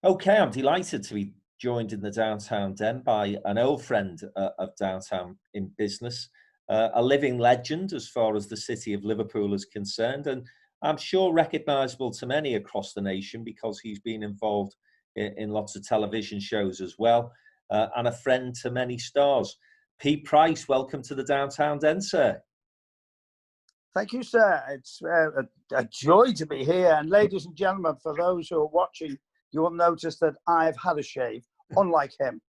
Okay, I'm delighted to be joined in the Downtown Den by an old friend of Downtown in business, a living legend as far as the city of Liverpool is concerned, and I'm sure recognisable to many across the nation because he's been involved in lots of television shows as well, and a friend to many stars. Pete Price, welcome to the Downtown Den, sir. Thank you, sir. It's a joy to be here. And ladies and gentlemen, for those who are watching, you will notice that I've had a shave, unlike him.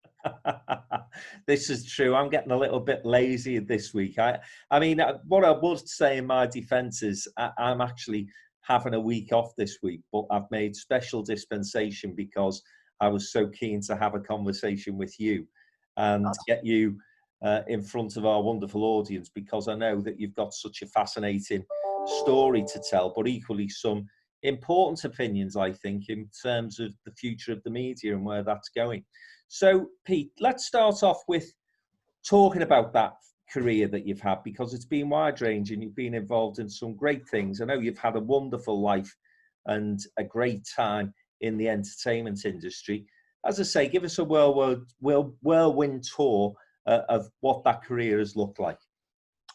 This is true. I'm getting a little bit lazy this week. I mean, what I would say in my defence is I'm actually having a week off this week, but I've made special dispensation because I was so keen to have a conversation with you and get you in front of our wonderful audience, because I know that you've got such a fascinating story to tell, but equally some important opinions, I think, in terms of the future of the media and where that's going. So, Pete, let's start off with talking about that career that you've had, because it's been wide-ranging. You've been involved in some great things. I know you've had a wonderful life and a great time in the entertainment industry. As I say, give us a whirlwind tour of what that career has looked like.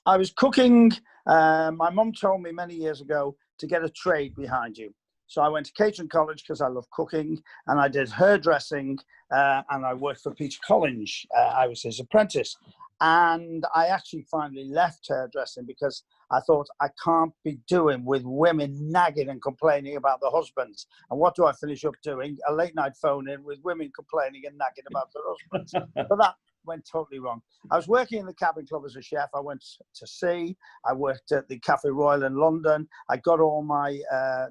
I was cooking. My mum told me many years ago to get a trade behind you. So I went to catering college because I love cooking, and I did hairdressing, and I worked for Peter Collins. I was his apprentice. And I actually finally left hairdressing because I thought I can't be doing with women nagging and complaining about their husbands. And what do I finish up doing? A late night phone in with women complaining and nagging about their husbands. But that went totally wrong. I was working in the Cabin Club as a chef. I went to sea. I worked at the Cafe Royal in London. I got all my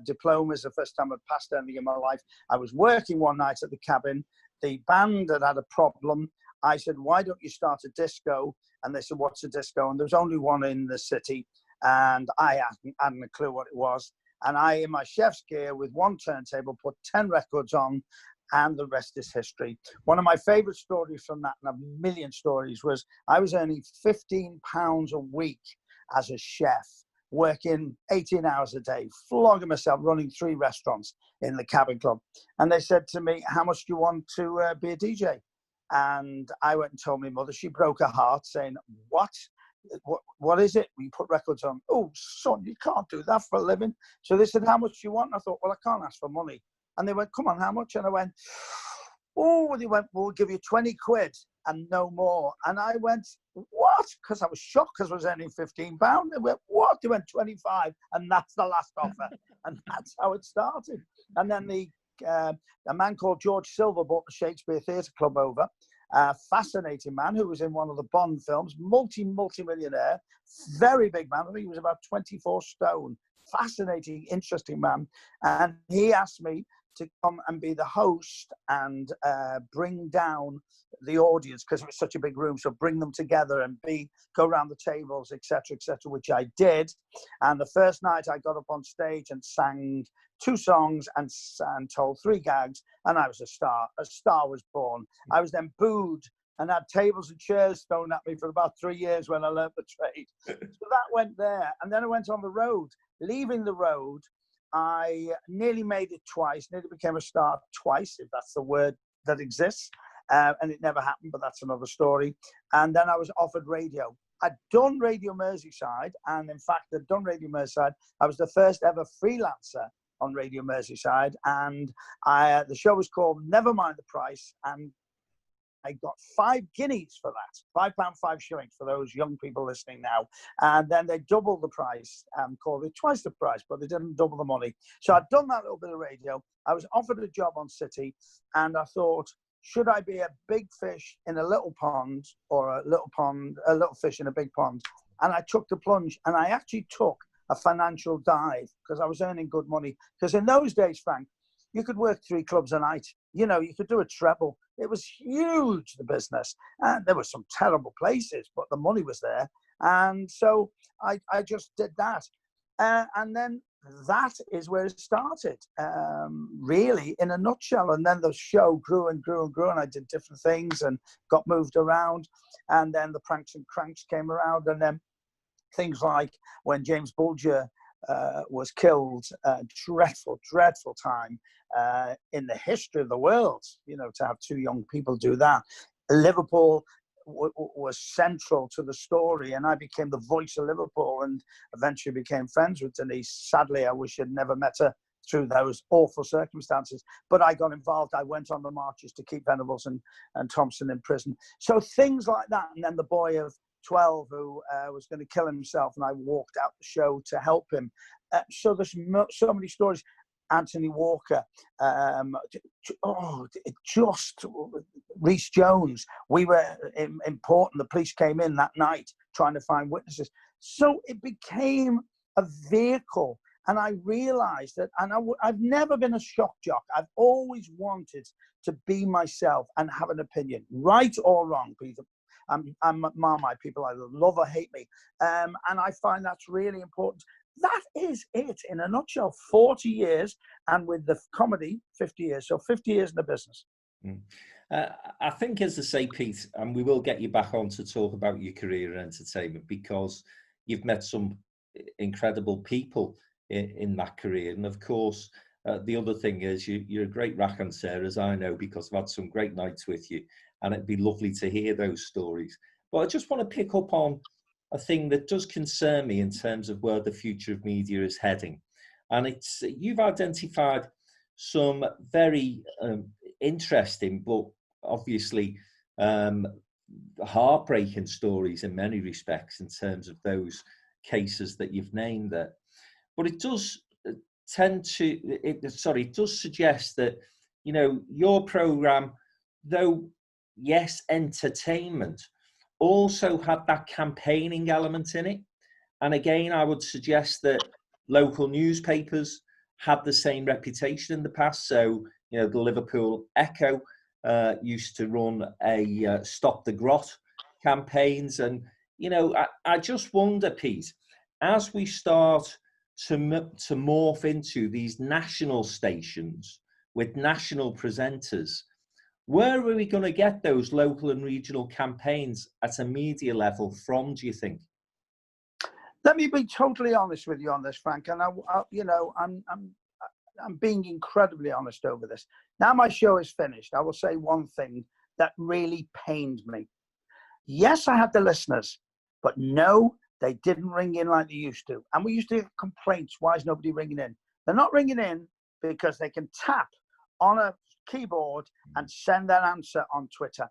diplomas the first time I'd passed anything in my life. I was working one night at the Cabin. The band had a problem. I said, why don't you start a disco? And they said, what's a disco? And there was only one in the city. And I hadn't a clue what it was. And I, in my chef's gear, with one turntable, put 10 records on, and the rest is history. One of my favorite stories from that, and a million stories, was I was earning £15 a week as a chef, working 18 hours a day, flogging myself, running 3 restaurants in the Cabin Club. And they said to me, how much do you want to be a DJ? And I went and told my mother. She broke her heart, saying, what is it? We put records on. Oh, son, you can't do that for a living. So they said, how much do you want? And I thought, well, I can't ask for money. And they went, come on, how much? And I went, oh, they went, we'll give you 20 quid and no more. And I went, what? Because I was shocked because I was earning £15. They went, what? They went 25, and that's the last offer. And that's how it started. And then a man called George Silver bought the Shakespeare Theatre Club over. A fascinating man who was in one of the Bond films, multi-millionaire, very big man. I think he was about 24 stone. Fascinating, interesting man. And he asked me to come and be the host and bring down the audience, because it was such a big room. So bring them together and go around the tables, etc., which I did. And the first night I got up on stage and sang 2 songs and told 3 gags, and I was a star. A star was born. I was then booed and had tables and chairs thrown at me for about 3 years when I learned the trade. So that went there. And then I went on the road. Leaving the road, I nearly made it twice, nearly became a star twice, if that's the word that exists. And it never happened, but that's another story. And then I was offered radio. I'd done Radio Merseyside, and in fact, I'd done Radio Merseyside. I was the first ever freelancer on Radio Merseyside, and the show was called Never Mind the Price, and I got 5 guineas for that, £5, 5 shillings for those young people listening now. And then they doubled the price and called it twice the price, but they didn't double the money. So I'd done that little bit of radio. I was offered a job on City, and I thought, should I be a big fish in a little pond, or a little fish in a big pond? And I took the plunge, and I actually took a financial dive because I was earning good money. Because in those days, Frank, you could work 3 clubs a night. You know, you could do a treble. It was huge, the business. And there were some terrible places, but the money was there. And so I just did that. And then that is where it started, really, in a nutshell. And then the show grew and grew and grew, and I did different things and got moved around. And then the Pranks and Cranks came around. And then things like when James Bulger was killed. Dreadful, dreadful time in the history of the world, you know, to have two young people do that. Liverpool was central to the story, and I became the voice of Liverpool and eventually became friends with Denise. Sadly, I wish I'd never met her through those awful circumstances, but I got involved. I went on the marches to keep Venables and Thompson in prison. So things like that. And then the boy of 12 who was going to kill himself, and I walked out the show to help him. So there's so many stories. Anthony Walker, Rhys Jones. We were important. The police came in that night trying to find witnesses. So it became a vehicle. And I realized that, and I've never been a shock jock. I've always wanted to be myself and have an opinion, right or wrong, Peter. I'm Marmite, people either love or hate me. And I find that's really important. That is it in a nutshell. 40 years, and with the comedy, 50 years. So 50 years in the business. I think, as I say, Pete, and we will get you back on to talk about your career in entertainment, because you've met some incredible people in that career. And of course, the other thing is you're a great raconteur, as I know, because I've had some great nights with you, and it'd be lovely to hear those stories. But I just want to pick up on a thing that does concern me in terms of where the future of media is heading. And it's, you've identified some very interesting, but obviously heartbreaking stories in many respects in terms of those cases that you've named there. But it does it does suggest that, you know, your program, though, yes, entertainment, also had that campaigning element in it. And again, I would suggest that local newspapers had the same reputation in the past. So, you know, the Liverpool Echo used to run a Stop the Grot campaigns. And, you know, I just wonder, Pete, as we start to morph into these national stations with national presenters, where are we going to get those local and regional campaigns at a media level from, do you think? Let me be totally honest with you on this, Frank. And I'm being incredibly honest over this. Now my show is finished, I will say one thing that really pained me. Yes, I had the listeners, but no, they didn't ring in like they used to. And we used to get complaints. Why is nobody ringing in? They're not ringing in because they can tap on a keyboard and send that answer on Twitter.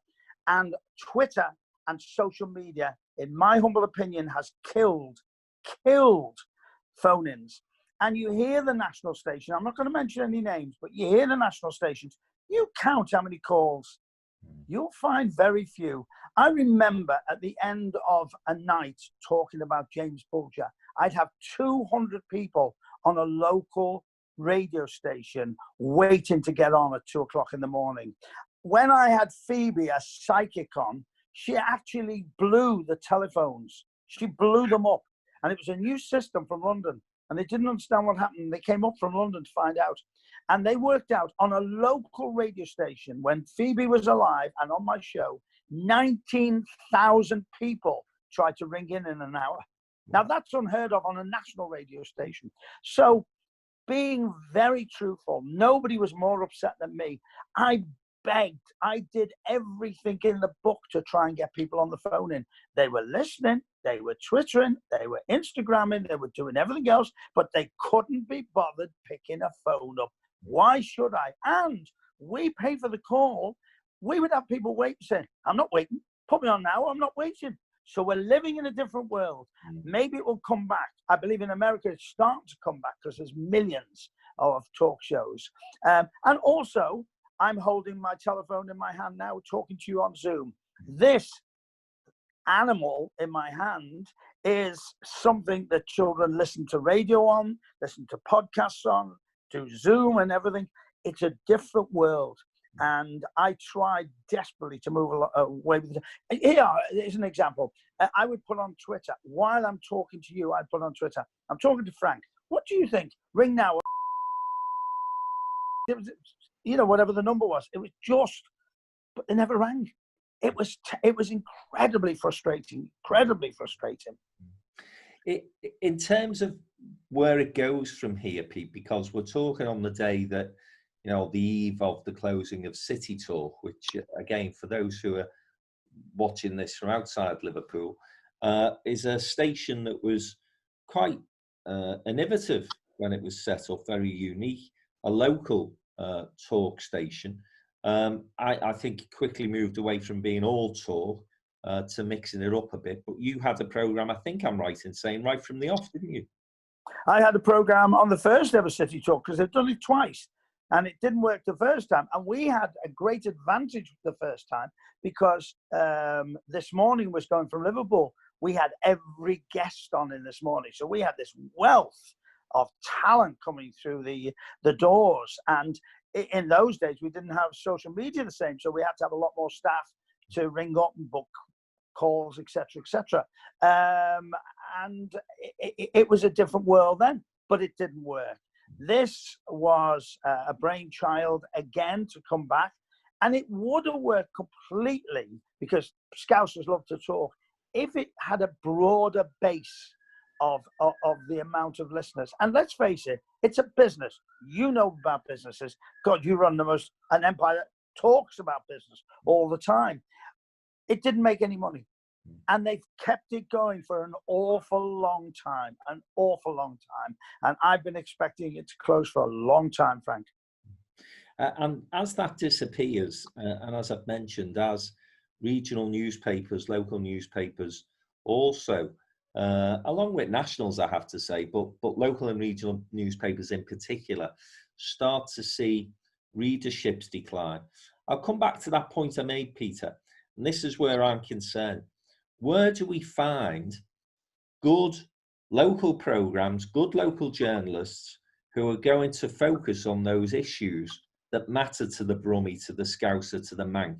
And Twitter and social media, in my humble opinion, has killed phone-ins. And you hear the national station, I'm not going to mention any names, but you hear the national stations, you count how many calls, you'll find very few. I remember at the end of a night talking about James Bulger, I'd have 200 people on a local radio station waiting to get on at 2 o'clock in the morning. When I had Phoebe, a psychic, on, she actually blew the telephones. She blew them up. And it was a new system from London. And they didn't understand what happened. They came up from London to find out. And they worked out on a local radio station, when Phoebe was alive and on my show, 19,000 people tried to ring in an hour. Now, that's unheard of on a national radio station. So, being very truthful, nobody was more upset than me. I begged, I did everything in the book to try and get people on the phone in. They were listening, they were Twittering, they were Instagramming, they were doing everything else, but they couldn't be bothered picking a phone up. Why should I? And we pay for the call. We would have people waiting, saying, I'm not waiting, put me on now, I'm not waiting. So we're living in a different world. Maybe it will come back. I believe in America it's starting to come back because there's millions of talk shows. And also, I'm holding my telephone in my hand now, talking to you on Zoom. This animal in my hand is something that children listen to radio on, listen to podcasts on, do Zoom and everything. It's a different world. And I tried desperately to move away with it. Here is an example. I would put on Twitter, while I'm talking to you, I put on Twitter, I'm talking to Frank. What do you think? Ring now. It was, you know, whatever the number was. It was just, but they never rang. It was incredibly frustrating, incredibly frustrating. In terms of where it goes from here, Pete, because we're talking on the day that, the eve of the closing of City Talk, which, again, for those who are watching this from outside Liverpool, is a station that was quite innovative when it was set up, very unique, a local talk station. I think it quickly moved away from being all talk to mixing it up a bit. But you had a programme, I think I'm right in saying, right from the off, didn't you? I had a programme on the first ever City Talk because they've done it twice and it didn't work the first time. And we had a great advantage the first time because This Morning was going from Liverpool. We had every guest on in This Morning. So we had this wealth of talent coming through the doors. And in those days, we didn't have social media the same. So we had to have a lot more staff to ring up and book calls, etc., etc. And it was a different world then, but it didn't work. This was a brainchild again to come back, and it would have worked completely because Scousers love to talk if it had a broader base of the amount of listeners. And let's face it, it's a business. You know about businesses. God, you run an empire that talks about business all the time. It didn't make any money. And they've kept it going for an awful long time, And I've been expecting it to close for a long time, Frank. And as that disappears, and as I've mentioned, as regional newspapers, local newspapers also, along with nationals, I have to say, but local and regional newspapers in particular, start to see readerships decline. I'll come back to that point I made, Peter, and this is where I'm concerned. Where do we find good local programmes, good local journalists who are going to focus on those issues that matter to the Brummie, to the Scouser, to the Manc?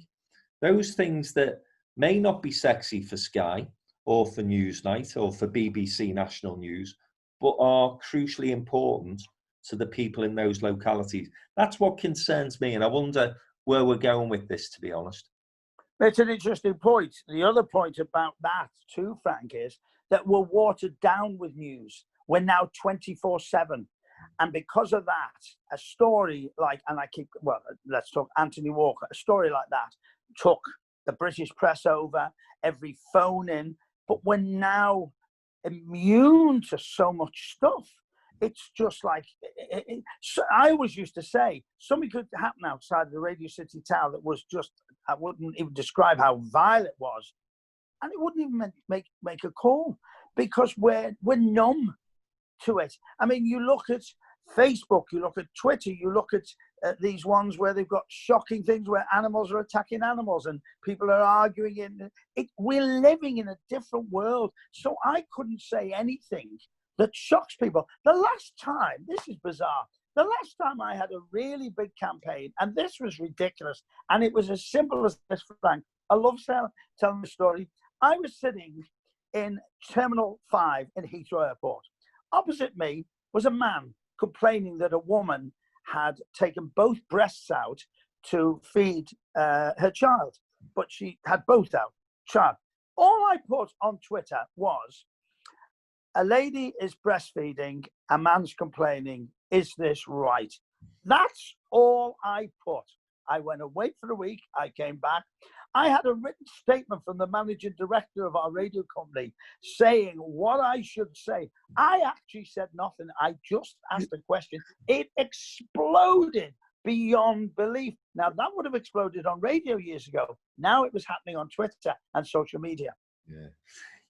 Those things that may not be sexy for Sky or for Newsnight or for BBC National News, but are crucially important to the people in those localities. That's what concerns me, and I wonder where we're going with this, to be honest. It's an interesting point. The other point about that too, Frank, is that we're watered down with news. We're now 24/7. And because of that, a story like, let's talk Anthony Walker, a story like that took the British press over, every phone in, but we're now immune to so much stuff. It's just like, I always used to say, something could happen outside of the Radio City Tower that was just, I wouldn't even describe how vile it was. And it wouldn't even make a call because we're numb to it. I mean, you look at Facebook, you look at Twitter, you look at these ones where they've got shocking things where animals are attacking animals and people are arguing. We're living in a different world. So I couldn't say anything that shocks people. The last time, this is bizarre, the last time I had a really big campaign, and this was ridiculous, and it was as simple as this, Frank. I love telling the story. I was sitting in Terminal 5 in Heathrow Airport. Opposite me was a man complaining that a woman had taken both breasts out to feed her child, but she had both out. Child. All I put on Twitter was, a lady is breastfeeding, a man's complaining, is this right? That's all I put. I went away for a week, I came back. I had a written statement from the managing director of our radio company saying what I should say. I actually said nothing. I just asked a question. It exploded beyond belief. Now, that would have exploded on radio years ago. Now it was happening on Twitter and social media.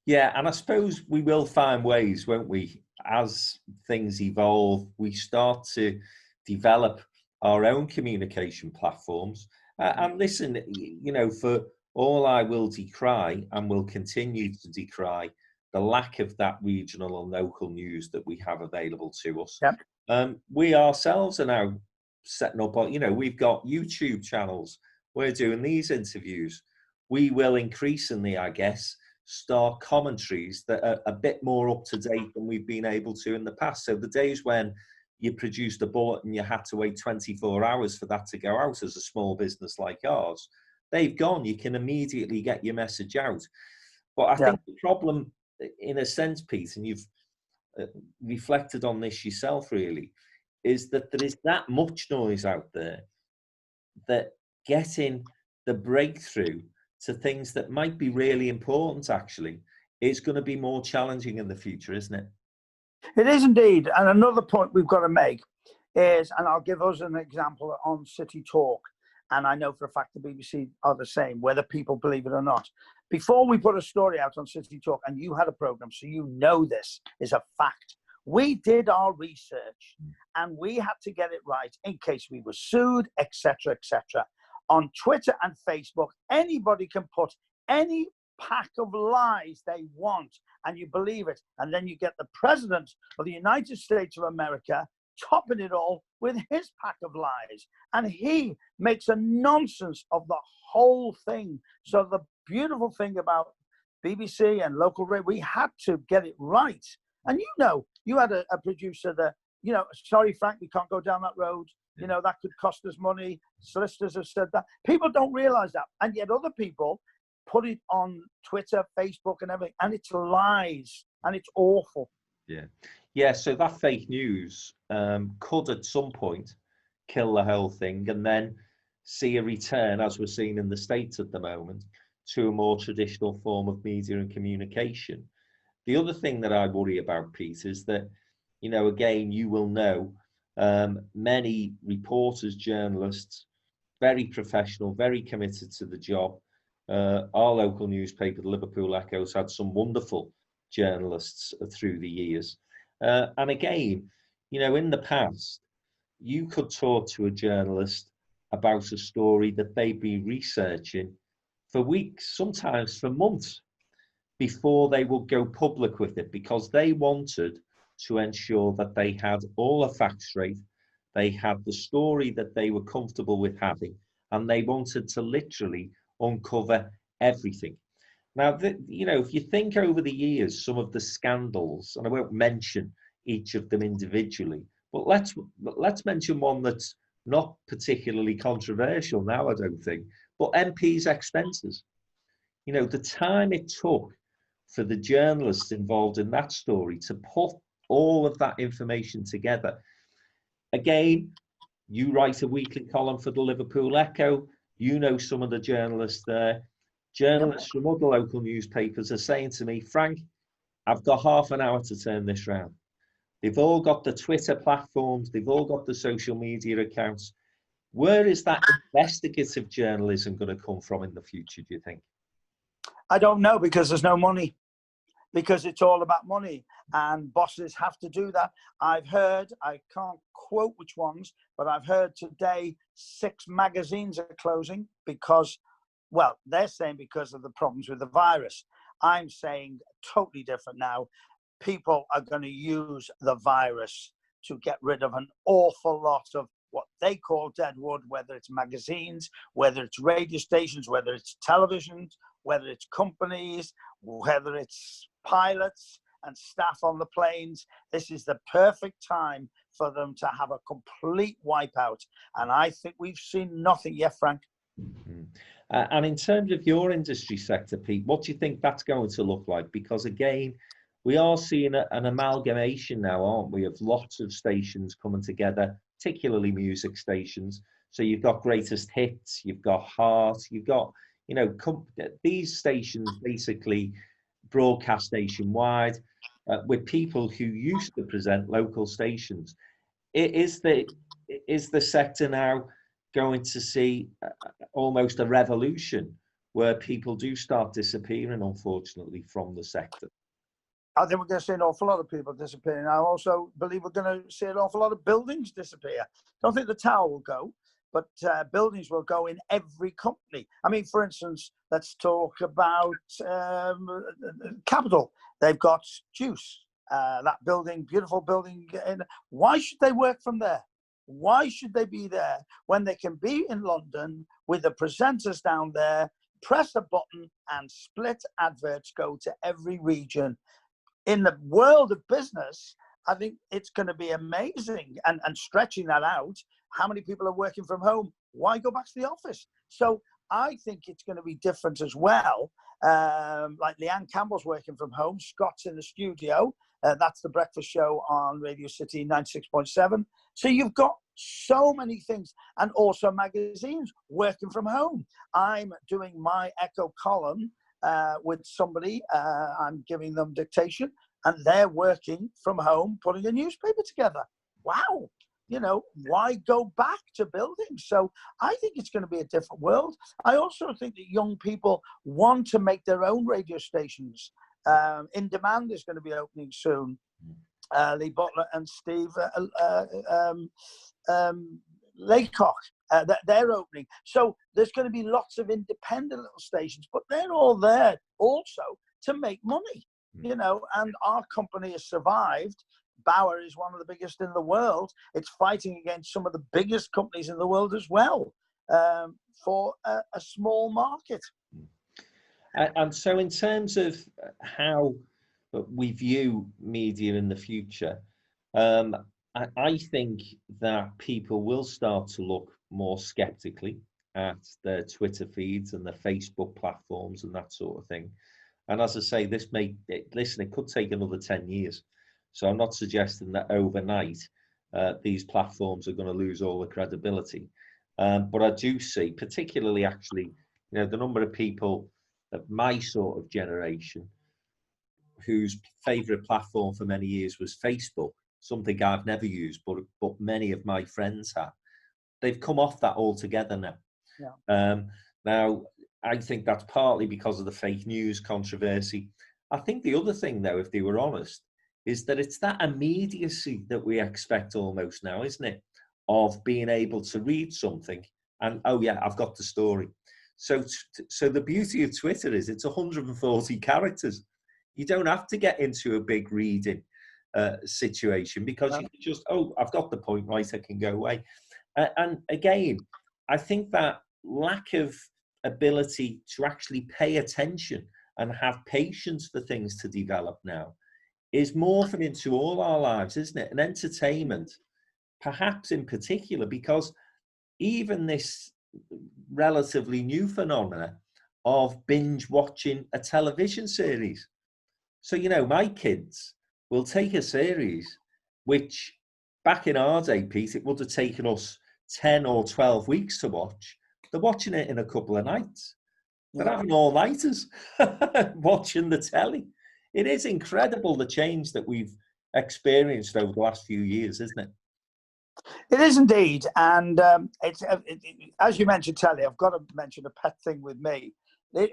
Yeah, and I suppose we will find ways, won't we? As things evolve, we start to develop our own communication platforms. And listen, for all I will decry and will continue to decry the lack of that regional and local news that we have available to us. Yep. We ourselves are now setting up, we've got YouTube channels. We're doing these interviews. We will increasingly, I guess, start commentaries that are a bit more up to date than we've been able to in the past. So the days when you produced a bulletin, you had to wait 24 hours for that to go out as a small business like ours, they've gone. You can immediately get your message out. But I think the problem in a sense, Pete, and you've reflected on this yourself, really, is that there is that much noise out there that getting the breakthrough to things that might be really important, actually, is going to be more challenging in the future, isn't it? It is indeed. And another point we've got to make is, and I'll give us an example on City Talk, and I know for a fact the BBC are the same, whether people believe it or not. Before we put a story out on City Talk, and you had a program, so you know this is a fact, we did our research and we had to get it right in case we were sued, etc., etc. On Twitter and Facebook, anybody can put any pack of lies they want and you believe it. And then you get the president of the United States of America topping it all with his pack of lies. And he makes a nonsense of the whole thing. So the beautiful thing about BBC and local radio, we had to get it right. And you know, you had a producer that, you know, sorry, Frank, we can't go down that road. You know, that could cost us money. Solicitors have said that. People don't realize that. And yet other people put it on Twitter, Facebook and everything. And it's lies. And it's awful. Yeah. Yeah, so that fake news could at some point kill the whole thing and then see a return, as we're seeing in the States at the moment, to a more traditional form of media and communication. The other thing that I worry about, Pete, is that, you know, again, you will know many reporters, journalists, very professional, very committed to the job. Our local newspaper, the Liverpool Echo's had some wonderful journalists through the years. And again, you know, in the past, you could talk to a journalist about a story that they'd be researching for weeks, sometimes for months, before they would go public with it, because they wanted to ensure that they had all the facts straight, they had the story that they were comfortable with having, and they wanted to literally uncover everything. Now, you know, if you think over the years, some of the scandals, and I won't mention each of them individually, but let's mention one that's not particularly controversial now, I don't think, but MPs' expenses. You know, the time it took for the journalists involved in that story to put all of that information together. Again, you write a weekly column for the Liverpool Echo, you know some of the journalists there. Journalists from other local newspapers are saying to me, Frank, I've got half an hour to turn this round. They've all got the Twitter platforms, they've all got the social media accounts. Where is that investigative journalism going to come from in the future, do you think? I don't know, because there's no money. Because it's all about money and bosses have to do that. I've heard, I can't quote which ones, but I've heard today 6 magazines are closing because, well, they're saying because of the problems with the virus. I'm saying totally different now. People are going to use the virus to get rid of an awful lot of what they call dead wood, whether it's magazines, whether it's radio stations, whether it's televisions, whether it's companies, whether it's pilots and staff on the planes. This is the perfect time for them to have a complete wipeout. And I think we've seen nothing yet, Frank. Mm-hmm. And in terms of your industry sector, Pete, what do you think that's going to look like? Because again, we are seeing an amalgamation now, aren't we, of lots of stations coming together, particularly music stations. So you've got Greatest Hits, you've got Heart, you've got, you know, these stations basically broadcast nationwide with people who used to present local stations. Is the sector now going to see almost a revolution where people do start disappearing, unfortunately, from the sector? I think we're going to see an awful lot of people disappearing. I also believe we're going to see an awful lot of buildings disappear. I don't think the tower will go, but buildings will go in every company. I mean, for instance, let's talk about Capital. They've got Juice, that building, beautiful building. Why should they work from there? Why should they be there when they can be in London with the presenters down there, press a button and split adverts go to every region? In the world of business, I think it's going to be amazing. And stretching that out, how many people are working from home? Why go back to the office? So I think it's going to be different as well. Like Leanne Campbell's working from home. Scott's in the studio. That's the breakfast show on Radio City 96.7. So you've got so many things, and also magazines working from home. I'm doing my Echo column with somebody. I'm giving them dictation, and they're working from home, putting a newspaper together. Wow. You know, why go back to buildings? So I think it's going to be a different world. I also think that young people want to make their own radio stations. In Demand is going to be opening soon. Lee Butler and Steve Laycock, they're opening. So there's going to be lots of independent little stations, but they're all there also to make money, you know, and our company has survived. Bauer is one of the biggest in the world. It's fighting against some of the biggest companies in the world as well, for a small market. And so in terms of how we view media in the future, I think that people will start to look more skeptically at their Twitter feeds and their Facebook platforms and that sort of thing. And as I say, it could take another 10 years. So I'm not suggesting that overnight these platforms are going to lose all the credibility. But I do see, particularly actually, you know, the number of people of my sort of generation whose favourite platform for many years was Facebook, something I've never used, but many of my friends have. They've come off that altogether now. Yeah. Now, I think that's partly because of the fake news controversy. I think the other thing, though, if they were honest, is that it's that immediacy that we expect almost now, isn't it? Of being able to read something and, oh yeah, I've got the story. So the beauty of Twitter is it's 140 characters. You don't have to get into a big reading situation because you can just, oh, I've got the point, right, I can go away. And again, I think that lack of ability to actually pay attention and have patience for things to develop now is morphing into all our lives, isn't it? And entertainment, perhaps in particular, because even this relatively new phenomena of binge watching a television series. So, you know, my kids will take a series, which back in our day, Pete, it would have taken us 10 or 12 weeks to watch. They're watching it in a couple of nights. They're having all-nighters watching the telly. It is incredible the change that we've experienced over the last few years, isn't it? It is indeed. And as you mentioned telly, I've got to mention a pet thing with me.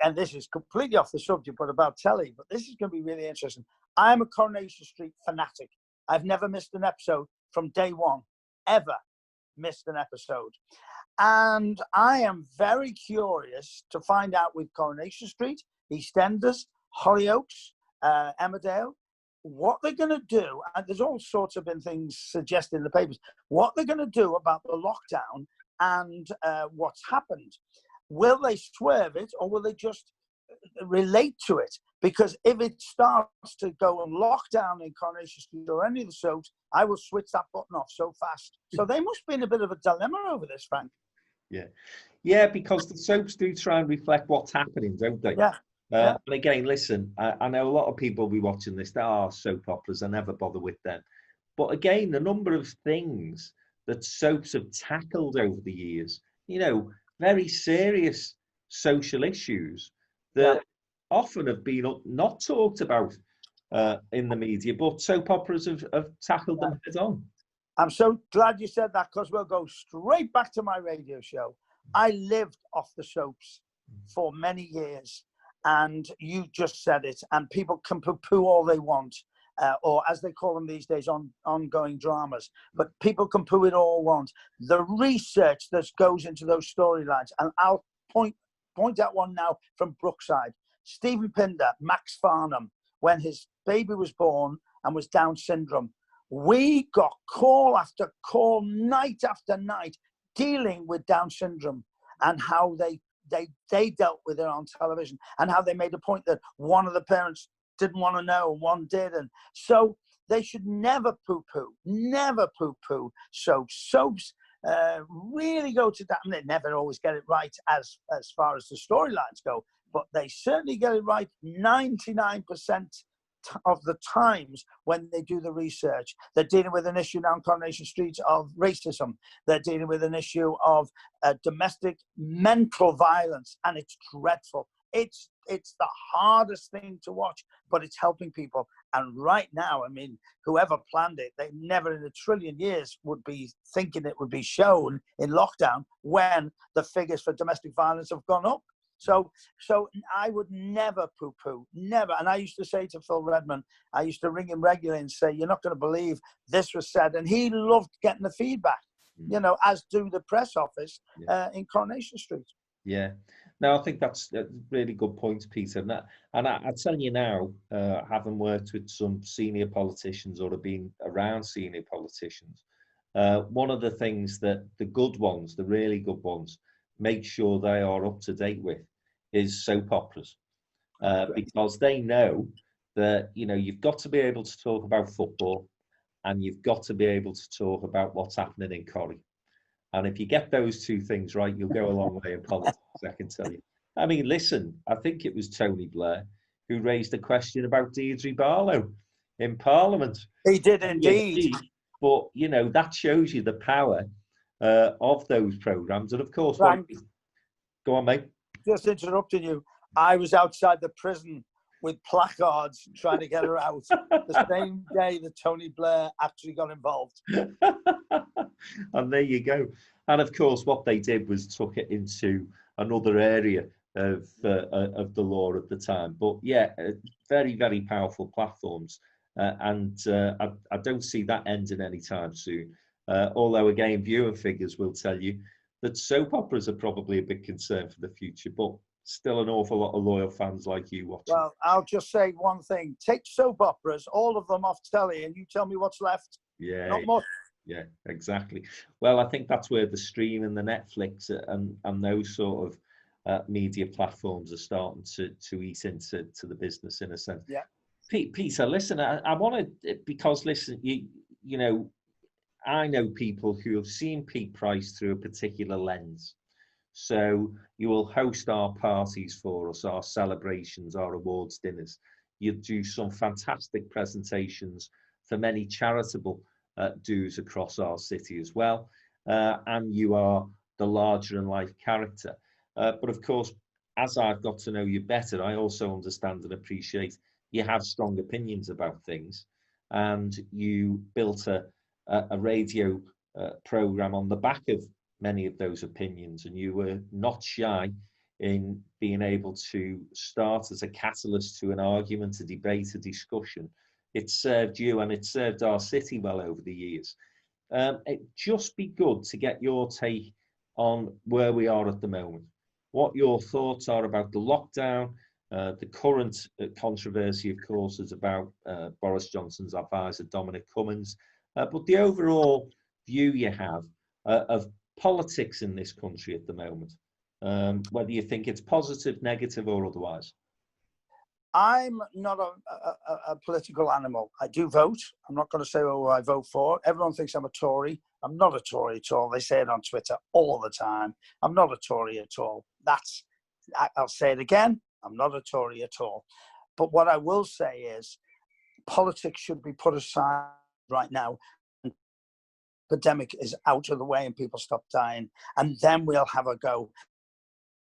And this is completely off the subject, but about telly. But this is going to be really interesting. I'm a Coronation Street fanatic. I've never missed an episode from day one, ever missed an episode. And I am very curious to find out with Coronation Street, EastEnders, Hollyoaks, Emmerdale, what they're going to do. And there's all sorts of things suggested in the papers, what they're going to do about the lockdown and what's happened. Will they swerve it or will they just relate to it? Because if it starts to go on lockdown in Coronation Street or any of the soaps, I will switch that button off so fast. So they must be in a bit of a dilemma over this, Frank. Yeah, because the soaps do try and reflect what's happening, don't they? Yeah. And again, listen, I know a lot of people will be watching this. There are soap operas. I never bother with them. But again, the number of things that soaps have tackled over the years, you know, very serious social issues that often have been not talked about in the media, but soap operas have tackled them head on. I'm so glad you said that because we'll go straight back to my radio show. I lived off the soaps for many years, and you just said it, and people can poo-poo all they want, or as they call them these days, ongoing dramas, but people can poo it all they want. The research that goes into those storylines, and I'll point out one now from Brookside. Stephen Pinder, Max Farnham, when his baby was born and was Down syndrome, we got call after call, night after night, dealing with Down syndrome and how they dealt with it on television and how they made a point that one of the parents didn't want to know and one did. And so they should never poo-poo soaps. Soaps really go to that. And they never always get it right as far as the storylines go. but they certainly get it right 99% of the times when they do the research. They're dealing with an issue now in Coronation Street of racism. They're dealing with an issue of domestic mental violence, and it's dreadful. It's the hardest thing to watch, but it's helping people. And right now, I mean, whoever planned it, they never in a trillion years would be thinking it would be shown in lockdown when the figures for domestic violence have gone up. So I would never poo-poo, never. And I used to say to Phil Redman, I used to ring him regularly and say, you're not going to believe this was said. And he loved getting the feedback, you know, as do the press office in Coronation Street. Yeah. No, I think that's a really good point, Peter. And I tell you now, having worked with some senior politicians or have been around senior politicians, one of the things that the good ones, the really good ones, make sure they are up to date with is soap operas, because they know that, you know, you've got to be able to talk about football and you've got to be able to talk about what's happening in Corrie. And if you get those two things right, you'll go a long way in politics, I can tell you. I mean, listen, I think it was Tony Blair who raised a question about Deirdre Barlow in Parliament. He did indeed. But, you know, that shows you the power of those programmes. And of course, Frank, go on, mate. Just interrupting you. I was outside the prison with placards trying to get her out the same day that Tony Blair actually got involved. And there you go. And of course, what they did was took it into another area of the law at the time. But yeah, very, very powerful platforms. And I don't see that ending anytime soon. Although, again, viewing figures will tell you that soap operas are probably a big concern for the future, but still an awful lot of loyal fans like you watching. Well, I'll just say one thing. Take soap operas, all of them off telly, and you tell me what's left. Yeah. Not much. Yeah, exactly. Well, I think that's where the stream and the Netflix and those sort of media platforms are starting to eat into the business in a sense. Yeah. Peter, listen, I want to, because listen, you know, I know people who have seen Pete Price through a particular lens. So you will host our parties for us, our celebrations, our awards dinners. You do some fantastic presentations for many charitable dues across our city as well. And you are the larger than life character. But of course, as I've got to know you better, I also understand and appreciate you have strong opinions about things. And you built a radio program on the back of many of those opinions, and you were not shy in being able to start as a catalyst to an argument, a debate, a discussion. It served you and it served our city well over the years. It'd just be good to get your take on where we are at the moment, what your thoughts are about the lockdown. The current controversy, of course, is about Boris Johnson's advisor, Dominic Cummings, but the overall view you have of politics in this country at the moment, whether you think it's positive, negative, or otherwise. I'm not a political animal. I do vote. I'm not going to say who I vote for. Everyone thinks I'm a Tory. I'm not a Tory at all. They say it on Twitter all the time. I'm not a Tory at all. I'll say it again. I'm not a Tory at all. But what I will say is politics should be put aside right now. The pandemic is out of the way and people stop dying. And then we'll have a go.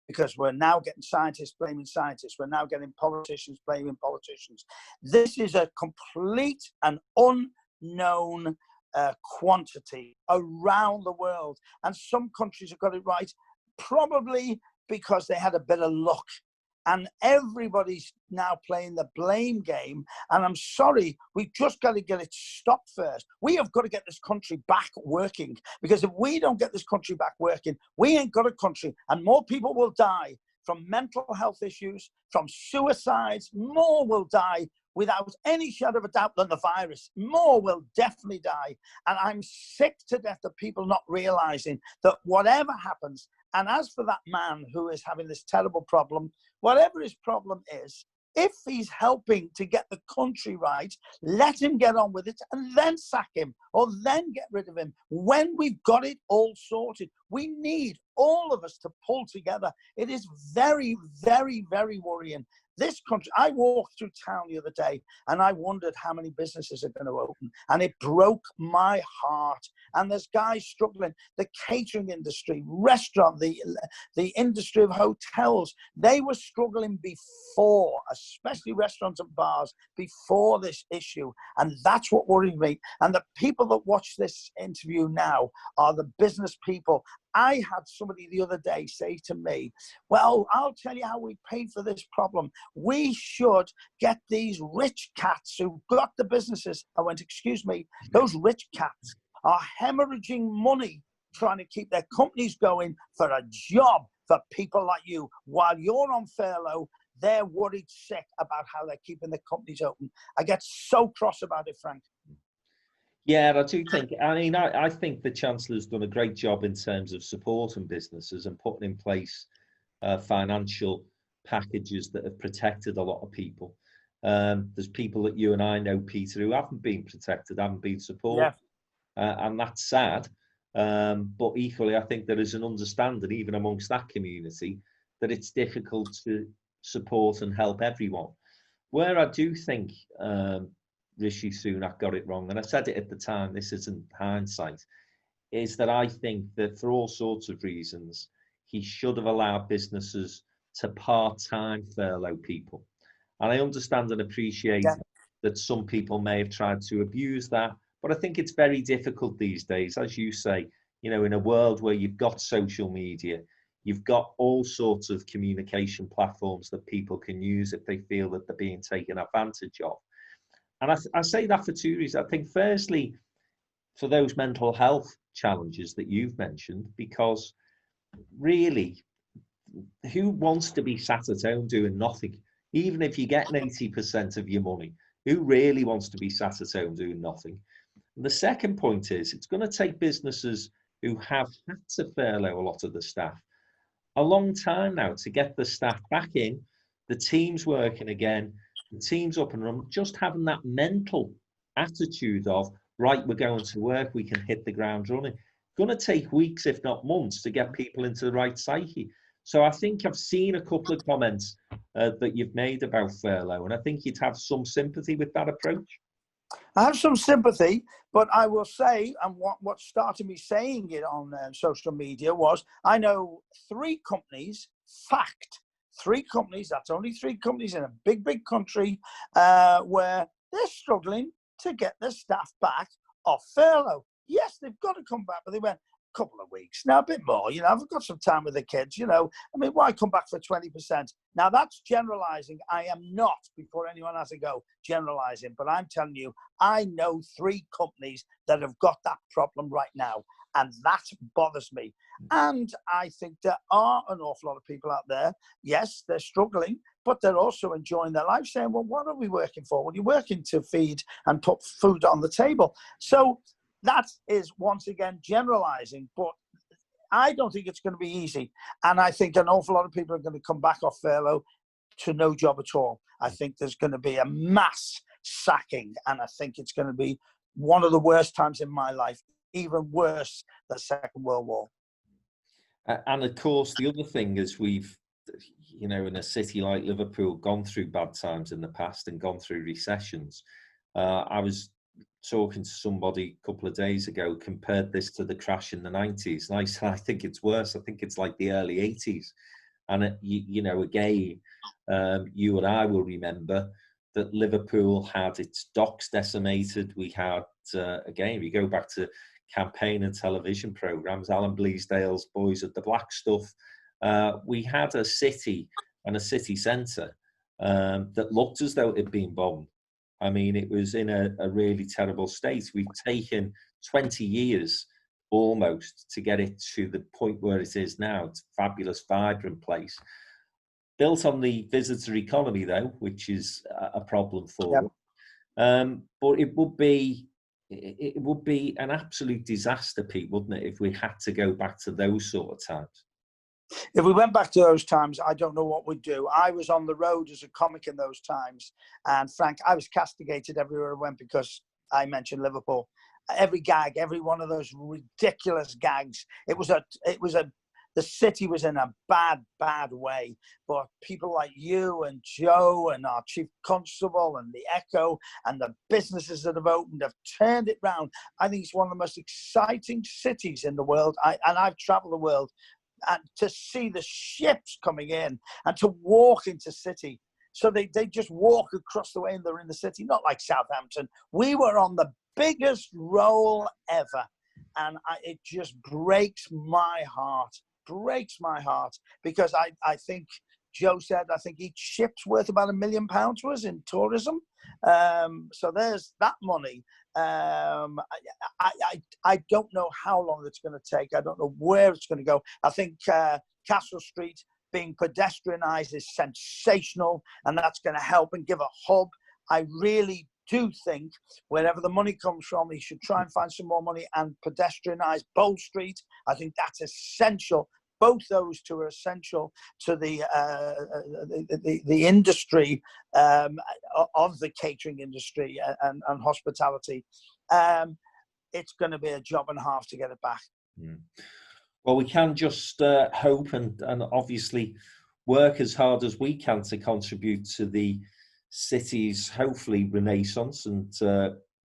Because we're now getting scientists blaming scientists. We're now getting politicians blaming politicians. This is a complete and unknown quantity around the world. And some countries have got it right, probably because they had a bit of luck. And everybody's now playing the blame game. And I'm sorry, we've just got to get it stopped first. We have got to get this country back working. Because if we don't get this country back working, we ain't got a country. And more people will die from mental health issues, from suicides. More will die without any shadow of a doubt than the virus. More will definitely die. And I'm sick to death of people not realizing that whatever happens, and as for that man who is having this terrible problem, whatever his problem is, If he's helping to get the country right, let him get on with it and then sack him or then get rid of him. When we've got it all sorted, we need all of us to pull together. It is very, very, very worrying. This country, I walked through town the other day and I wondered how many businesses are going to open, and it broke my heart. And there's guys struggling, the catering industry, restaurant, the industry of hotels, they were struggling before, especially restaurants and bars, before this issue. And that's what worries me. And the people that watch this interview now are the business people. I had somebody the other day say to me, well, I'll tell you how we paid for this problem. We should get these rich cats who got the businesses. I went, excuse me, those rich cats are hemorrhaging money trying to keep their companies going for a job for people like you. While you're on furlough, they're worried sick about how they're keeping the companies open. I get so cross about it, Frank. Yeah, I do think, I think the Chancellor's done a great job in terms of supporting businesses and putting in place financial packages that have protected a lot of people. There's people that you and I know, Peter, who haven't been protected, haven't been supported, and that's sad. But equally, I think there is an understanding, even amongst that community, that it's difficult to support and help everyone. Where I do think Rishi Sunak got it wrong, and I said it at the time, this isn't hindsight, is that I think that for all sorts of reasons, he should have allowed businesses to part-time furlough people. And I understand and appreciate that some people may have tried to abuse that, but I think it's very difficult these days, as you say, you know, in a world where you've got social media, you've got all sorts of communication platforms that people can use if they feel that they're being taken advantage of. And I say that for two reasons. I think, firstly, for those mental health challenges that you've mentioned, because really, who wants to be sat at home doing nothing? Even if you're getting 80% of your money, who really wants to be sat at home doing nothing? And the second point is, it's going to take businesses who have had to furlough a lot of the staff a long time now to get the staff back in, the teams working again, the team's up and running, just having that mental attitude of, right, we're going to work, we can hit the ground running. It's going to take weeks, if not months, to get people into the right psyche. So I think I've seen a couple of comments that you've made about furlough, and I think you'd have some sympathy with that approach. I have some sympathy, but I will say, and what started me saying it on social media was, I know three companies, that's only three companies in a big, big country where they're struggling to get their staff back off furlough. Yes, they've got to come back, but they went a couple of weeks. Now, a bit more, you know, I've got some time with the kids, you know. I mean, why come back for 20%? Now, that's generalizing. I am not, before anyone has a go, generalizing, but I'm telling you, I know three companies that have got that problem right now. And that bothers me. And I think there are an awful lot of people out there. Yes, they're struggling, but they're also enjoying their life, saying, well, what are we working for? Well, you're working to feed and put food on the table. So that is, once again, generalizing, but I don't think it's going to be easy. And I think an awful lot of people are going to come back off furlough to no job at all. I think there's going to be a mass sacking, and I think it's going to be one of the worst times in my life, even worse than the Second World War. And of course, the other thing is we've, you know, in a city like Liverpool, gone through bad times in the past and gone through recessions. I was talking to somebody a couple of days ago, compared this to the crash in the 90s. And I said, I think it's worse. I think it's like the early 80s. And, you know, again, you and I will remember that Liverpool had its docks decimated. We had, again, we go back to campaign and television programmes, Alan Bleasdale's Boys at the Black Stuff. We had a city and a city centre that looked as though it had been bombed. I mean, it was in a really terrible state. We've taken 20 years almost to get it to the point where it is now. It's a fabulous, vibrant place. Built on the visitor economy, though, which is a problem for them. But it would be an absolute disaster, Pete, wouldn't it, if we had to go back to those sort of times? If we went back to those times, I don't know what we'd do. I was on the road as a comic in those times. And Frank, I was castigated everywhere I went because I mentioned Liverpool. Every gag, every one of those ridiculous gags. The city was in a bad, bad way. But people like you and Joe and our chief constable and the Echo and the businesses that have opened have turned it round. I think it's one of the most exciting cities in the world. I've traveled the world. And to see the ships coming in and to walk into city. So they just walk across the way and they're in the city, not like Southampton. We were on the biggest roll ever. And it just breaks my heart because I think Joe said, I think each ship's worth about £1 million was in tourism. So there's that money. I don't know how long it's going to take. I don't know where it's going to go. I think Castle Street being pedestrianised is sensational, and that's going to help and give a hub. I really do think wherever the money comes from, he should try and find some more money and pedestrianise Bowl Street. I think that's essential. Both those two are essential to the industry of the catering industry and hospitality. It's going to be a job and a half to get it back. Mm. Well, we can just hope and obviously work as hard as we can to contribute to the city's hopefully renaissance, and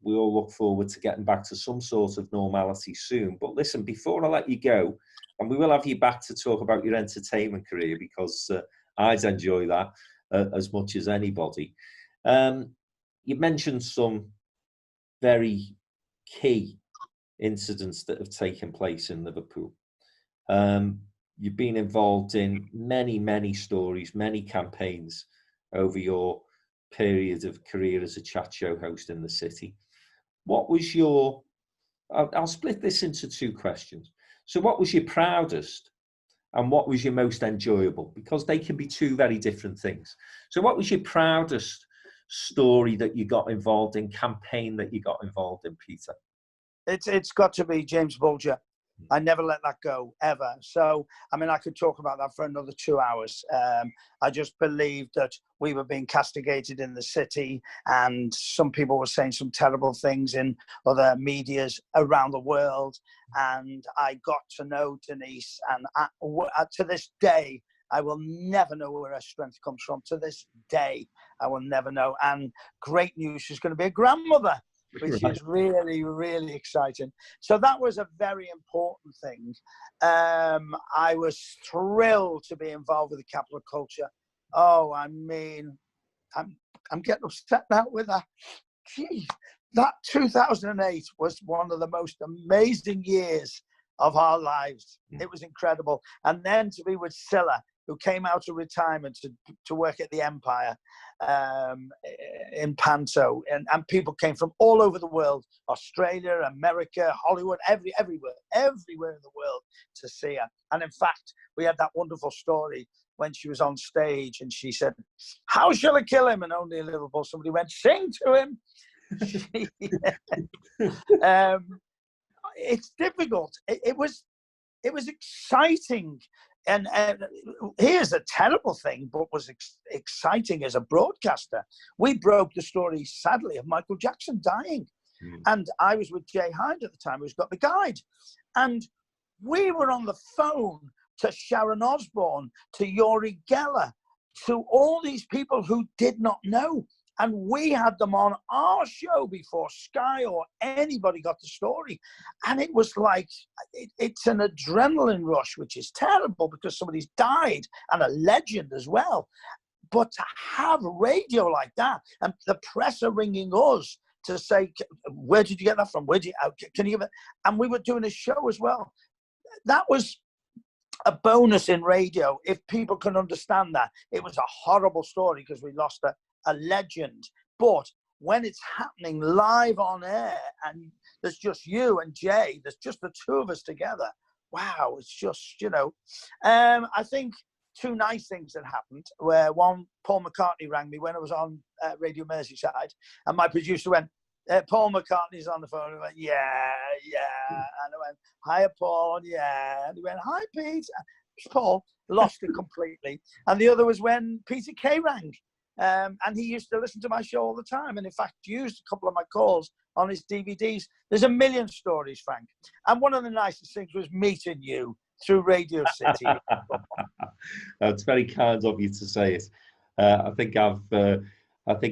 we all look forward to getting back to some sort of normality soon. But listen, before I let you go, and we will have you back to talk about your entertainment career, because I'd enjoy that as much as anybody. You mentioned some very key incidents that have taken place in Liverpool. You've been involved in many, many stories, many campaigns over your period of career as a chat show host in the city. What was your, I'll split this into two questions. So what was your proudest and what was your most enjoyable? Because they can be two very different things. So what was your proudest story that you got involved in, campaign that you got involved in, Peter? It's got to be James Bulger. I never let that go, ever. So, I mean, I could talk about that for another 2 hours. I just believed that we were being castigated in the city, and some people were saying some terrible things in other medias around the world. And I got to know Denise, and to this day, I will never know where her strength comes from. To this day, I will never know. And great news, she's going to be a grandmother, which is really, really exciting. So that was a very important thing. I was thrilled to be involved with the Capital of Culture. Oh, I mean, I'm getting upset now with that. Gee, that 2008 was one of the most amazing years of our lives. It was incredible. And then to be with Scylla, who came out of retirement to work at the Empire in Panto, and people came from all over the world, Australia, America, Hollywood, everywhere in the world to see her. And in fact, we had that wonderful story when she was on stage and she said, "How shall I kill him?" And only in Liverpool somebody went, "Sing to him." It's difficult. It was exciting. And here's a terrible thing, but was exciting as a broadcaster. We broke the story, sadly, of Michael Jackson dying. And I was with Jay Hyde at the time, who's got the guide. And we were on the phone to Sharon Osbourne, to Yuri Geller, to all these people who did not know. And we had them on our show before Sky or anybody got the story. And it was like, it's an adrenaline rush, which is terrible because somebody's died, and a legend as well. But to have radio like that, and the press are ringing us to say, "Where did you get that from? Can you give it?" And we were doing a show as well. That was a bonus in radio, if people can understand that. It was a horrible story because we lost a legend, but when it's happening live on air and there's just you and Jay, there's just the two of us together, wow, it's just, I think two nice things that happened, where one, Paul McCartney rang me when I was on Radio Merseyside, and my producer went, "Paul McCartney's on the phone." I went, yeah. And I went, "Hiya, Paul." Yeah. And he went, "Hi, Pete." Paul, lost it completely. And the other was when Peter Kay rang. And he used to listen to my show all the time, and in fact used a couple of my calls on his DVDs. There's a million stories, Frank. And one of the nicest things was meeting you through Radio City. It's very kind of you to say it. I think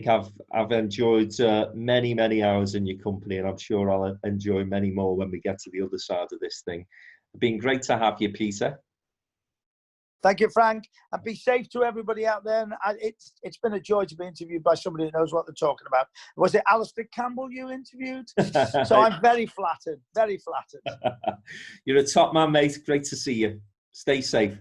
I've enjoyed many hours in your company, and I'm sure I'll enjoy many more when we get to the other side of this thing. It's been great to have you, Peter. Thank you, Frank, and be safe to everybody out there. And it's been a joy to be interviewed by somebody who knows what they're talking about. Was it Alistair Campbell you interviewed? So I'm very flattered, very flattered. You're a top man, mate. Great to see you. Stay safe.